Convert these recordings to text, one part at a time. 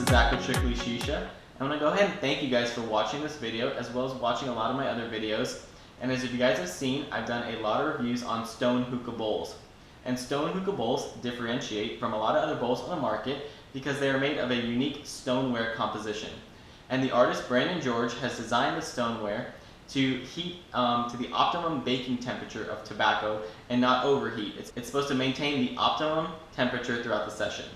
Zach with StrictlyShisha. I want to go ahead and thank you guys for watching this video as well as watching a lot of my other videos. And as you guys have seen, I've done a lot of reviews on stone hookah bowls. And stone hookah bowls differentiate from a lot of other bowls on the market because they are made of a unique stoneware composition. And the artist Brandon George has designed the stoneware to heat to the optimum baking temperature of tobacco and not overheat. It's supposed to maintain the optimum temperature throughout the session.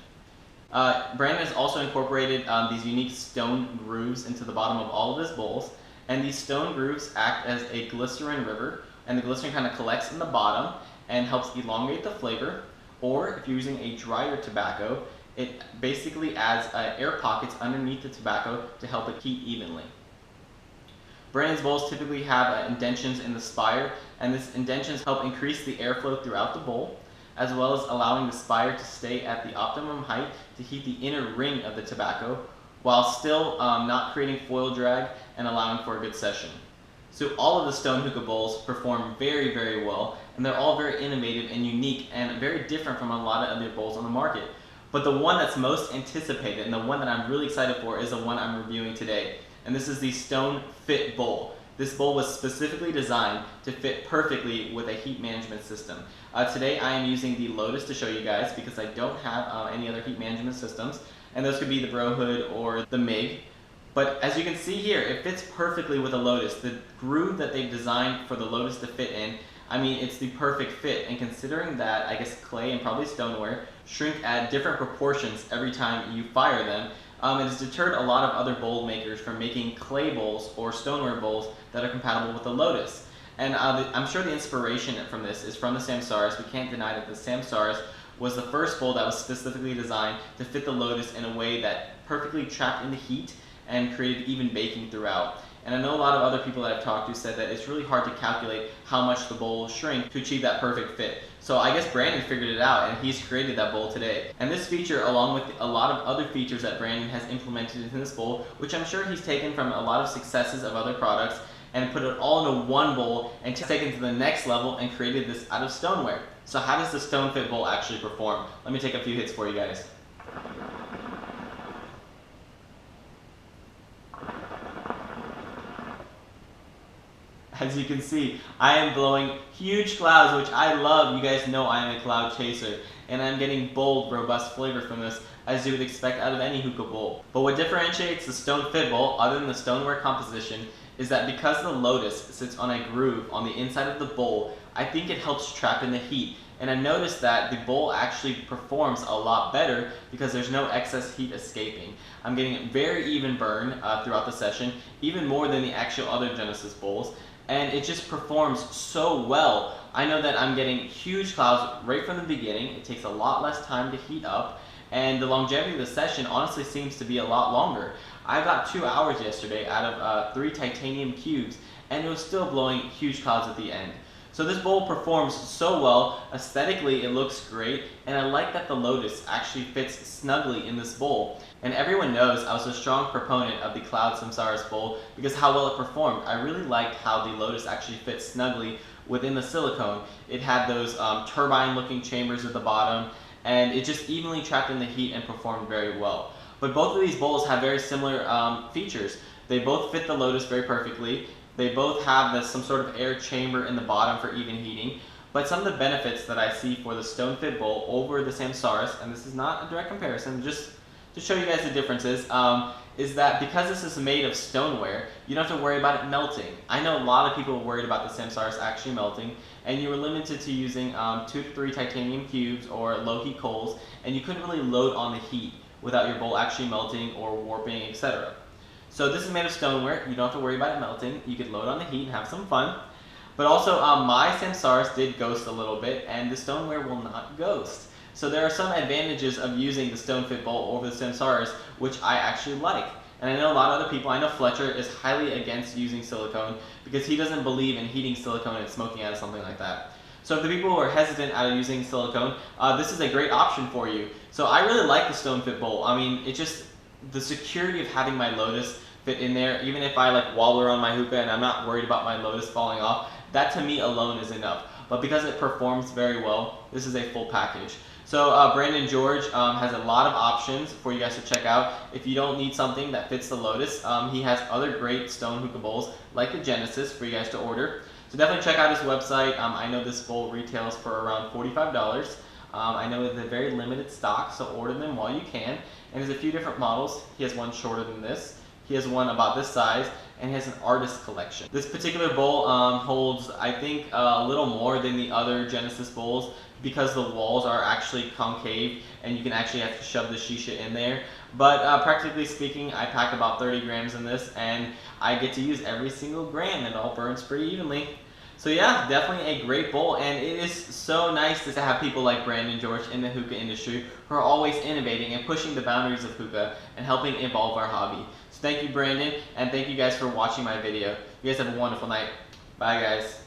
Brandon has also incorporated these unique stone grooves into the bottom of all of his bowls, and these stone grooves act as a glycerin river, and the glycerin kind of collects in the bottom and helps elongate the flavor. Or if you're using a drier tobacco, it basically adds air pockets underneath the tobacco to help it heat evenly. Brandon's bowls typically have indentions in the spire, and these indentions help increase the airflow throughout the bowl, as well as allowing the spire to stay at the optimum height to heat the inner ring of the tobacco, while still not creating foil drag and allowing for a good session. So all of the stone hookah bowls perform very, very well, and they're all very innovative and unique and very different from a lot of other bowls on the market. But the one that's most anticipated and the one that I'm really excited for is the one I'm reviewing today. And this is the STONEfit bowl. This bowl was specifically designed to fit perfectly with a heat management system. Today I am using the Lotus to show you guys because I don't have any other heat management systems, and those could be the Bro Hood or the MIG. But as you can see here, it fits perfectly with a Lotus. The groove that they've designed for the Lotus to fit in, I mean, it's the perfect fit. And considering that, I guess clay and probably stoneware shrink at different proportions every time you fire them, it has deterred a lot of other bowl makers from making clay bowls or stoneware bowls that are compatible with the Lotus. And I'm sure the inspiration from this is from the Samsaras. We can't deny that the Samsaras was the first bowl that was specifically designed to fit the Lotus in a way that perfectly trapped in the heat and created even baking throughout. And I know a lot of other people that I've talked to said that it's really hard to calculate how much the bowl will shrink to achieve that perfect fit. So I guess Brandon figured it out, and he's created that bowl today. And this feature, along with a lot of other features that Brandon has implemented in this bowl, which I'm sure he's taken from a lot of successes of other products, and put it all into one bowl and taken it to the next level and created this out of stoneware. So how does the STONEfit bowl actually perform? Let me take a few hits for you guys. As you can see, I am blowing huge clouds, which I love. You guys know I am a cloud chaser, and I'm getting bold, robust flavor from this, as you would expect out of any hookah bowl. But what differentiates the STONEfit bowl, other than the stoneware composition, is that because the Lotus sits on a groove on the inside of the bowl, I think it helps trap in the heat. And I noticed that the bowl actually performs a lot better because there's no excess heat escaping. I'm getting very even burn throughout the session, even more than the actual other Genesis bowls. And it just performs so well. I know that I'm getting huge clouds right from the beginning. It takes a lot less time to heat up, and the longevity of the session honestly seems to be a lot longer. I got 2 hours yesterday out of 3 titanium cubes, and it was still blowing huge clouds at the end. So this bowl performs so well. Aesthetically, it looks great, and I like that the Lotus actually fits snugly in this bowl. And everyone knows I was a strong proponent of the Cloud Samsaras bowl because how well it performed. I really liked how the Lotus actually fits snugly within the silicone. It had those turbine-looking chambers at the bottom, and it just evenly trapped in the heat and performed very well. But both of these bowls have very similar features. They both fit the Lotus very perfectly. They both have some sort of air chamber in the bottom for even heating. But some of the benefits that I see for the STONEfit bowl over the Samsaras, and this is not a direct comparison, just to show you guys the differences, is that because this is made of stoneware, you don't have to worry about it melting. I know a lot of people were worried about the Samsaras actually melting, and you were limited to using 2 to 3 titanium cubes or low heat coals, and you couldn't really load on the heat without your bowl actually melting or warping, etc. So this is made of stoneware. You don't have to worry about it melting. You could load on the heat and have some fun. But also, my Samsaras did ghost a little bit, and the stoneware will not ghost. So there are some advantages of using the STONEfit bowl over the Samsaras, which I actually like. And I know a lot of other people, I know Fletcher is highly against using silicone because he doesn't believe in heating silicone and smoking out of something like that. So for the people who are hesitant out of using silicone, this is a great option for you. So I really like the STONEfit bowl. I mean, it just, the security of having my Lotus fit in there, even if I like wobble around my hookah and I'm not worried about my Lotus falling off, that to me alone is enough. but because it performs very well, this is a full package. So Brandon George has a lot of options for you guys to check out. If you don't need something that fits the Lotus, he has other great stone hookah bowls like the Genesis for you guys to order. So definitely check out his website. I know this bowl retails for around $45. I know they're very limited stock, so order them while you can. And there's a few different models. He has one shorter than this. He has one about this size, and he has an artist collection. This particular bowl holds, I think, a little more than the other Genesis bowls because the walls are actually concave and you can actually have to shove the shisha in there. But practically speaking, I pack about 30 grams in this and I get to use every single gram and it all burns pretty evenly. So yeah, definitely a great bowl, and it is so nice to have people like Brandon George in the hookah industry who are always innovating and pushing the boundaries of hookah and helping evolve our hobby. So thank you, Brandon, and thank you guys for watching my video. You guys have a wonderful night. Bye, guys.